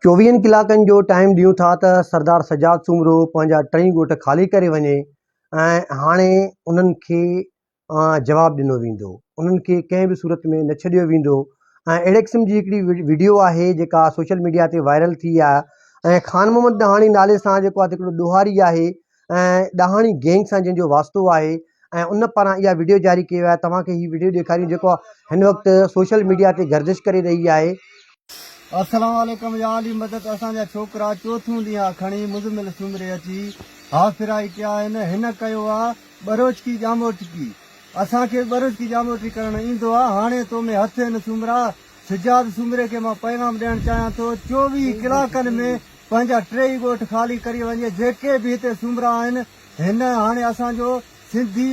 24 कलाकनि जो टाइम ॾियूं था त सरदार सजाद सूमरो पंहिंजा टई ॻोठ ख़ाली करे वञे ऐं हाणे उन्हनि खे जवाबु ॾिनो वेंदो, उन्हनि खे कंहिं बि सूरत में न छॾियो वेंदो। ऐं अहिड़े क़िस्म जी हिकिड़ी वीडियो आहे जेका सोशल मीडिया ते वायरल थी आहे ऐं ख़ान मोहम्मद ॾहाणी नाले सां जेको आहे हिकिड़ो ॾोहारी आहे ऐं ॾहाणी गैंग सां जंहिंजो वास्तो आहे ऐं उन पारां इहा वीडियो जारी कयो आहे। तव्हांखे हीअ वीडियो ॾेखारियूं जेको हिन वक़्तु सोशल मीडिया ते गर्दिश करे रही आहे। अस्सलाम वालेकुम या अली मदद असांजा छोकरा चौथों ॾींहुं खणी मुज़मिल सुमरे अची हाफ़िराई कया आहिनि। हिन कयो आहे बरोचकी जामोटकी, असांखे बरोचकी जामोटकी करणु ईंदो आहे। हाणे तो में हथ आहिनि सुमरा सिजाद सुमरे खे मां पैगाम ॾियणु चाहियां थो 24 कलाकनि में पंहिंजा टई ॻोठ ख़ाली करी वञे। जेके बि हिते सुमरा आहिनि हिन हाणे असांजो सिंधी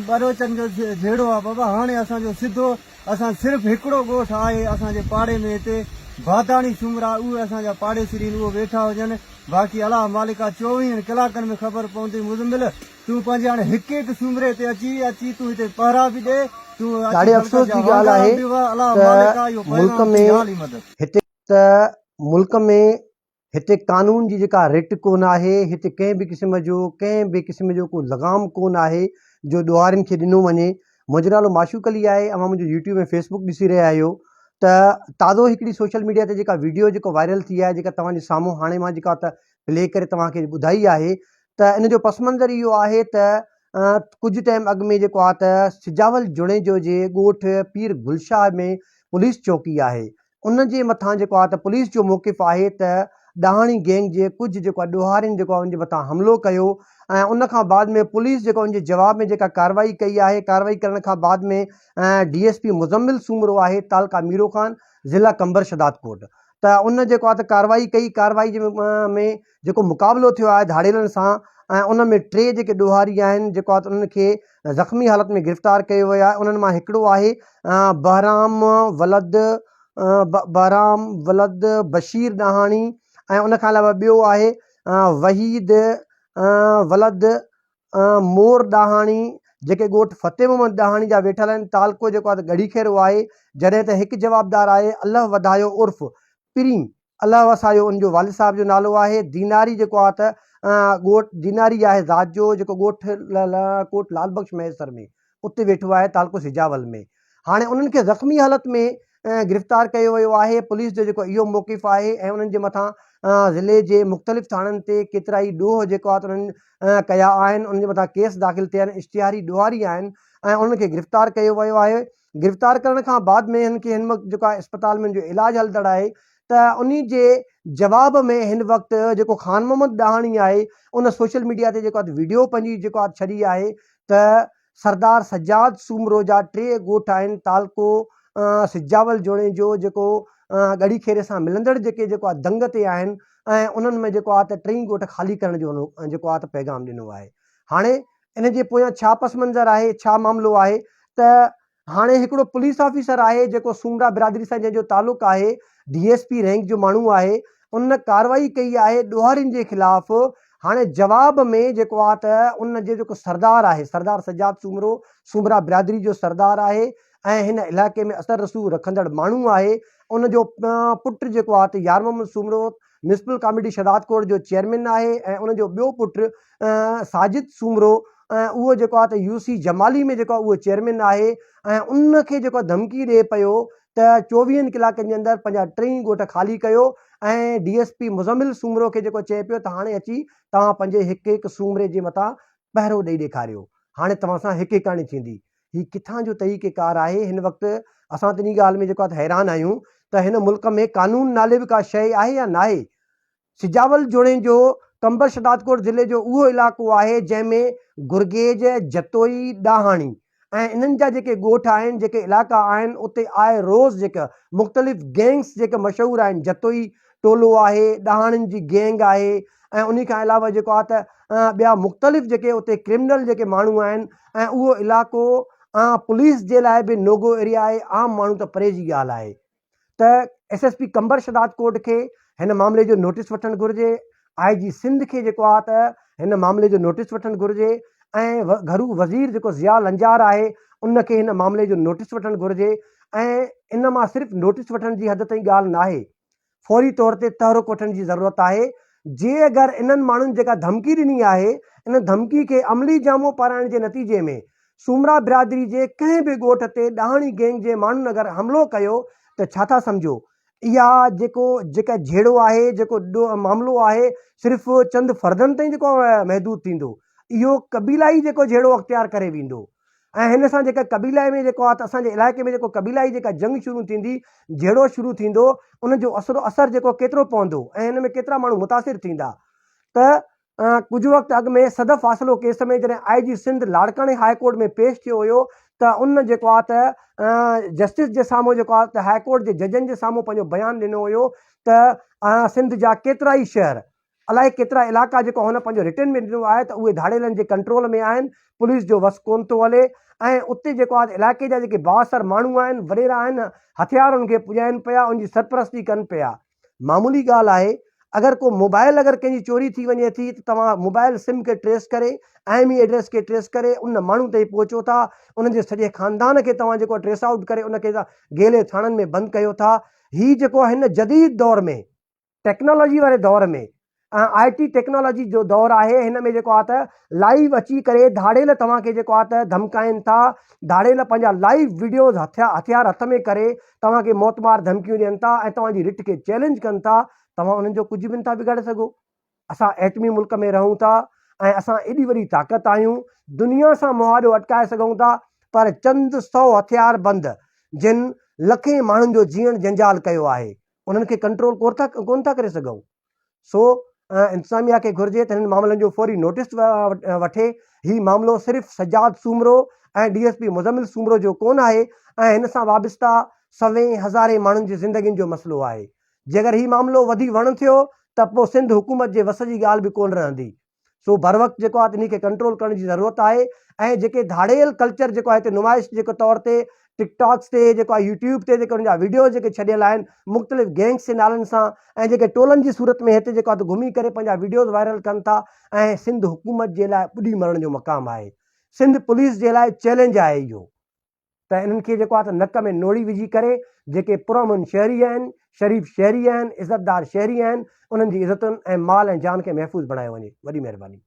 बरोचनि जो जहिड़ो आहे बाबा। हाणे असांजो सिधो असां सिर्फ़ु हिकिड़ो ॻोठ आहे असांजे पाड़े में हिते बादाणी सुमरा, उहे असांजा पाड़ेसरी उहे वेठा हुजनि। बाक़ी अलाह मालिका 24 कलाकनि में ख़बर पवंदी। मुज़मिल तूं पंहिंजे हाणे हिकु हिकु सुमरे ते अची तूं हिते पहरा बि ॾे। तूं ॾाढे अफ़सोस जी ॻाल्हि आहे मुल्क में हिते कानून जी जेका रिट कोन आहे, हिते कंहिं बि क़िस्म जो को लॻाम कोन आहे जो ॾोहारियुनि खे ॾिनो वञे। मुंहिंजो नालो माशूक अली आहे, अवां मुंहिंजो यूट्यूब ऐं फेसबुक ॾिसी रहिया आहियो। त ताज़ो हिकिड़ी सोशल मीडिया ते जेका वीडियो जेको वायरल थी आहे, जेका तव्हांजे साम्हूं हाणे मां जेका त प्ले करे तव्हांखे ॿुधाई आहे, त इन जो पस मंज़र इहो आहे त कुझु टाइम अॻु में जेको आहे त सिजावल जुड़े जो जे ॻोठ पीर गुलशाह में पुलिस चौकी आहे, उन जे मथां जेको आहे त पुलिस जो मौक़िफ़ आहे त ॾहाणी गैंग जे कुझु जेको आहे ॾोहारियुनि जेको आहे उनजे मथां हमिलो कयो ऐं उन खां बाद में पुलिस जेको उनजे जवाब में जेका कार्रवाई कई आहे, कार्रवाई करण खां बाद में DSP मुज़म्मिल सूमरो आहे तालका मीरो ख़ान ज़िला कंबर शदादकोट, त उन जेको आहे त कार्रवाई कई। कार्रवाई में जेको मुक़ाबिलो थियो आहे धाड़ेलनि सां ऐं उन में 3 जेके ॾोहारी आहिनि जेको आहे त उन्हनि खे ज़ख़्मी हालत में गिरफ़्तार कयो वियो आहे। उन्हनि मां हिकिड़ो आहे बहराम वलद बशीर ॾहाणी ऐं उन खां अलावा ॿियो आहे वहीद वलद मोर ॾहाणी, जेके ॻोठ फ़तेह मोहम्मद ॾहाणी जा वेठल आहिनि। तालको जेको आहे त गढ़ी खेरो आहे। जॾहिं त हिकु जवाबदार आहे अल्लाह वधायो उर्फ़ पिरी अल्लाह वसायो, उनजो वालिद साहिब जो नालो आहे। दीनारी जेको आहे त ॻोठ दीनारी आहे ज़ात जो, जेको ॻोठ कोट लाल बख्श मैसर में उते वेठो आहे तालको सिजावल में। हाणे उन्हनि खे ज़ख़्मी हालत में गिरफ़्तार कयो वियो आहे। पुलिस जो जेको इहो मौक़िफ़ आहे ऐं उन्हनि जे मथां ज़िले जे मुख़्तलिफ़ थाणनि ते केतिरा ई ॾोह जेको आहे त उन्हनि कया आहिनि, उनजे मथां केस दाख़िल थिया आहिनि। इश्तिहारी ॾोहारी आहिनि ऐं उन्हनि खे गिरफ़्तार कयो वियो आहे। गिरफ़्तार करण खां बाद में हिन खे हिन वक़्तु जेको आहे अस्पताल में जो इलाजु हलंदड़ आहे, त उन जे जवाब में हिन वक़्तु जेको ख़ान मोहम्मद ॾहाणी आहे उन सोशल मीडिया ते जेको आहे वीडियो पंहिंजी जेको आहे छॾी आहे त सरदार सजाद सूमरो जा 3 ॻोठ आहिनि तालको सिजावल जोड़े जो जेको गढ़ी खेरे सां मिलंदड़ जेको आहे दंग ते आहिनि ऐं उन्हनि में जेको आहे त 3 ॻोठ ख़ाली करण जो जेको आहे त पैगाम ॾिनो आहे। हाणे इन जे पोयां छा पस मंज़र आहे, छा मामिलो आहे, त हाणे हिकिड़ो पुलिस ऑफिसर आहे जेको सूमरा बिरादरी सां जंहिंजो तालुक़ु आहे, DSP रैंक जो माण्हू आहे, उन कार्रवाई कई आहे ॾोहारियुनि जे ख़िलाफ़। हाणे जवाब में जेको आहे त उन जो जेको सरदार आहे, सरदार सजाद सूमरो सूमरा बिरादरी जो सरदार आहे ऐं हिन इलाइक़े में असर रसूख़ रखंदड़ माण्हू आहे। उनजो पुटु जेको आहे त यार मोहम्मद सूमरो म्यूनिसिपल कमेटी शदादकोट जो चेयरमैन आहे ऐं उनजो ॿियो पुटु साजिद सूमरो उहो जेको आहे त UC जमाली में जेको आहे उहो चेयरमैन आहे ऐं उनखे जेको धमकी ॾिए पियो त 24 कलाकनि जे अंदरि पंहिंजा 3 ॻोठ ख़ाली कयो ऐं DSP मुज़म्मिल सूमरो खे जेको चए पियो त हाणे अची तव्हां पंहिंजे हिकु हिकु सूमरे जे मथां पहिरो ॾेई ॾेखारियो, हाणे तव्हां सां हिकु हिकाणी थींदी। हीअ किथां जो तरीक़ेकार आहे? हिन वक़्तु असां त इन ॻाल्हि में जेको आहे त हैरान आहियूं त हिन मुल्क में कानून नाले बि का शइ आहे या न आहे। सिजावल जोड़े जो कंबर शदादकोट ज़िले जो उहो इलाइक़ो आहे जंहिंमें गुरगेज जतोई ॾहाणी ऐं इन्हनि जा जेके ॻोठ आहिनि, जेके इलाइक़ा आहिनि, उते आए रोज़ जेका मुख़्तलिफ़ गैंग्स जेके मशहूरु आहिनि, जतोई टोलो आहे, ॾहाणियुनि जी गैंग आहे ऐं उन खां अलावा जेको आहे त ॿिया मुख़्तलिफ़ जेके उते क्रिमिनल जेके माण्हू आहिनि ऐं उहो इलाइक़ो पुलिस जे लाइ बि नोगो एरिया आहे। आम माण्हू त परे जी ॻाल्हि आहे। त SSP कंबर शदादकोट खे हिन मामले जो नोटिस वठणु घुरिजे, IG सिंध खे जेको आहे त हिन मामले जो नोटिस वठणु घुरिजे ऐं घरू वज़ीर जेको ज़िया लंजार आहे उनखे हिन मामले जो नोटिस वठणु घुरिजे। ऐं इन मां सिर्फ़ु नोटिस वठण जी हद ताईं ॻाल्हि न आहे, फौरी तौर ते तहरुक वठण जी ज़रूरत आहे। जे अगरि इन्हनि माण्हुनि जेका धमकी ॾिनी आहे, इन धमकी खे अमली जामो पाराइण जे नतीजे में सूमरा बिरादरी जे कंहिं बि ॻोठ ते ॾहाणी गैंग जे माण्हुनि अगरि हमलो कयो त छा था सम्झो इहा जेका झेड़ो आहे, जेको मामिलो आहे, सिर्फ़ु चंद फ़र्दनि ताईं जेको महदूद थींदो, इहो क़बीलाई जेको झेड़ो अख़्तियार करे वेंदो। ऐं हिन सां जेका क़बीला में जेको आहे त असांजे इलाइक़े में जेको क़बीलाई जेका जंग शुरू थींदी, झेड़ो शुरू थींदो, उनजो असरु जेको केतिरो पवंदो ऐं हिन में केतिरा माण्हू मुतासिर थींदा। त कुझु वक़्तु अॻु में सदफ़ फ़ासिलो केस में जॾहिं IG सिंध लाड़काणे हाई कोर्ट में पेश थियो हुयो त उन जेको आहे त जस्टिस जे साम्हूं जेको आहे त हाई कोर्ट जे जजनि जे साम्हूं पंहिंजो बयानु ॾिनो हुयो त सिंध जा केतिरा ई शहर, अलाए केतिरा इलाइक़ा जेको हुन पंहिंजो रिटर्न में ॾिनो आहे त उहे धाड़ेलनि जे कंट्रोल में आहिनि, पुलिस जो वस कोन थो हले। ऐं उते जेको आहे इलाइक़े जा जेके बाअसर माण्हू आहिनि, वॾेरा आहिनि, हथियार उनखे पुॼाइनि पिया, उनजी सरपरस्ती कनि पिया। मामूली ॻाल्हि आहे, अगरि को मोबाइल अगरि कंहिंजी चोरी थी वञे थी त तव्हां मोबाइल सिम खे ट्रेस करे, IMEI एड्रेस खे ट्रेस करे उन माण्हू ताईं पहुचो था, उनजे सॼे ख़ानदान खे तव्हां जेको ट्रेस आउट करे उनखे गेले थाणनि में बंदि कयो था। हीअ जेको हिन जदीद दौर में, टेक्नोलॉजी वारे दौर में, IT टेक्नोलॉजी जो दौरु आहे, हिन में जेको आहे त लाइव अची करे धाड़ेल तव्हांखे जेको आहे त धमकाइनि था, धाड़ेल पंहिंजा लाइव वीडियोज़ हथियार हथ में करे तव्हांखे मौतमार धमकियूं ॾियनि था ऐं तव्हांजी रिट खे चैलेंज कनि था। तव्हां उन्हनि जो कुझु बि नथा बिगाड़े सघो। असां एटमी मुल्क में रहूं था ऐं असां एॾी वॾी ताक़त आहियूं, दुनिया सां मुहादो अटकाए सघूं था, पर चंद 100 हथियार बंदि जिन लखे माण्हुनि जो जीअण जंजाल कयो आहे, उन्हनि खे कंट्रोल कोन था करे सघूं। सो इंतिज़ामिया खे घुर्जे त हिन मामलनि जो फौरी नोटिस वठे। हीउ मामिलो सिर्फ़ु सजाद सूमरो ऐं DSP मुज़मिल सूमरो जो कोन आहे ऐं हिन सां वाबस्ता सवें हज़ारे माण्हुनि जी ज़िंदगियुनि जो मसइलो आहे। जेकर हीउ मामिलो वधीक वण थियो त पोइ सिंध हुकूमत जे वस जी ॻाल्हि बि कोन रहंदी। सो बर वक़्तु जेको आहे इन खे कंट्रोल करण जी ज़रूरत आहे। ऐं जेके धाड़ेल कल्चर जेको आहे हिते नुमाइश जेके तौर ते टिकटॉक्स ते, जेको आहे यूट्यूब ते जेके हुनजा वीडियो जेके छॾियल आहिनि मुख़्तलिफ़ गैंग्स जे नालनि सां ऐं जेके टोलनि जी सूरत में हिते जेको आहे त घुमी करे पंहिंजा वीडियोज़ वायरल कनि था, ऐं सिंध हुकूमत जे लाइ ॿुॾी मरण जो मक़ाम आहे। सिंध पुलिस जे लाइ चैलेंज आहे इहो त इन्हनि खे जेको आहे त नक में नोड़ी विझी करे जेके पुरअमन शहरी आहिनि, शरीफ़ शहरी आहिनि, इज़तदार शहरी आहिनि, उन्हनि जी इज़तुनि ऐं माल ऐं जान खे महफ़ूज़ बणायो वञे। वॾी महिरबानी।